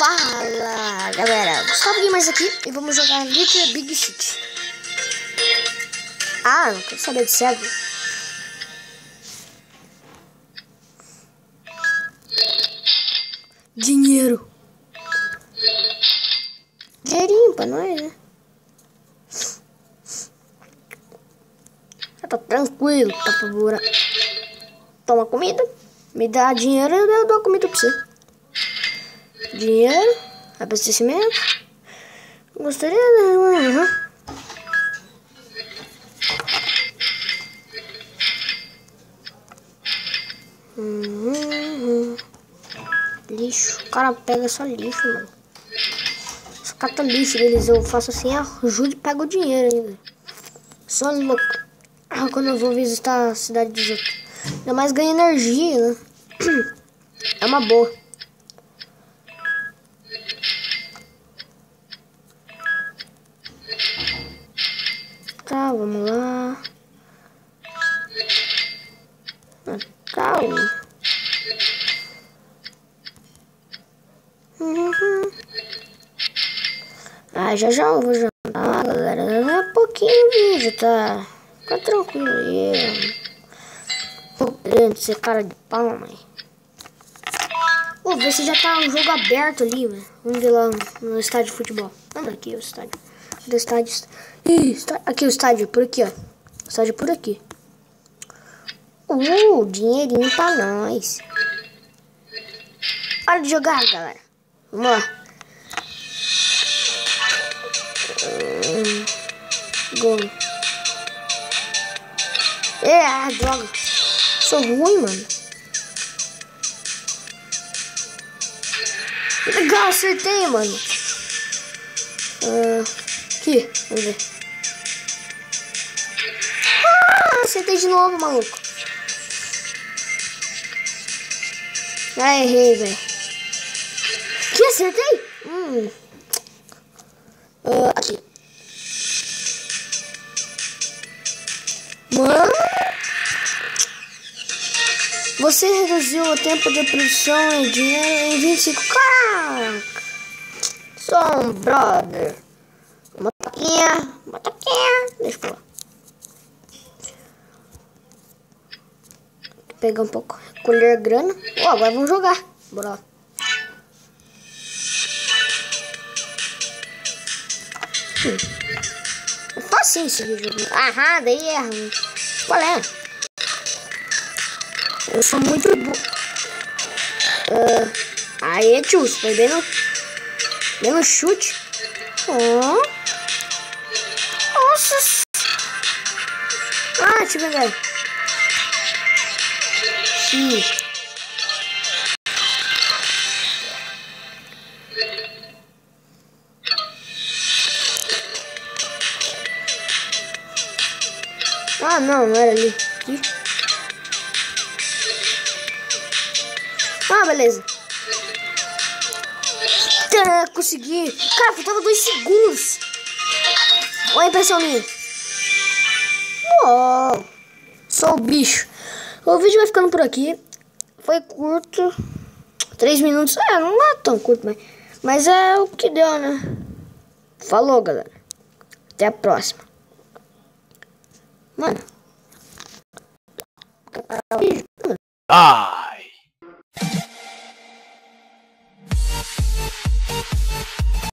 Fala galera, Gustavo Gamers aqui e vamos jogar Little Big City. Ah, não quero saber de cego. Dinheiro. Dinheirinho pra nós, né? Tá tranquilo, tá favor. Toma comida, me dá dinheiro e eu dou comida pra você. Dinheiro, abastecimento. Gostaria de... Lixo, o cara pega só lixo, mano. Só cata lixo deles, eu faço assim, ajude e pego o dinheiro ainda. Só louco. Quando eu vou visitar a cidade dos outros. Ainda mais ganha energia, né? É uma boa. Tá, vamos lá. Calma. Já eu vou jantar, galera. É pouquinho o vídeo, tá? Fica tranquilo aí. Tô querendo ser cara de pau, mãe. Vou ver se já tá um jogo aberto ali, velho. Vamos ver lá no estádio de futebol. Vamos aqui o estádio. Do estádio. Ih, aqui o estádio, por aqui, ó. O estádio por aqui. Dinheirinho pra nós. Hora de jogar, galera. Vamos lá. Gol. Droga. Sou ruim, mano. Legal, acertei, mano. Aqui, vamos ver. Acertei de novo, maluco. Errei, velho. Que acertei? Aqui. Mano, você reduziu o tempo de produção e dinheiro em 25. Caraca! Sou um brother. Motoquinha. Deixa eu pular. Pegar um pouco. Colher grana. Agora vamos jogar. Bora lá. É fácil esse jogo. Daí erra. Qual é? Eu sou muito bom. Aí, tio, foi bem no chute. Nossa. Deixa eu ver. Não era ali. Aqui. Beleza. Consegui. Cara, faltava 2 segundos. Olha a impressão minha. Sou o bicho. O vídeo vai ficando por aqui. Foi curto. 3 minutos. Não é tão curto, mas é o que deu, né? Falou, galera. Até a próxima. Mano.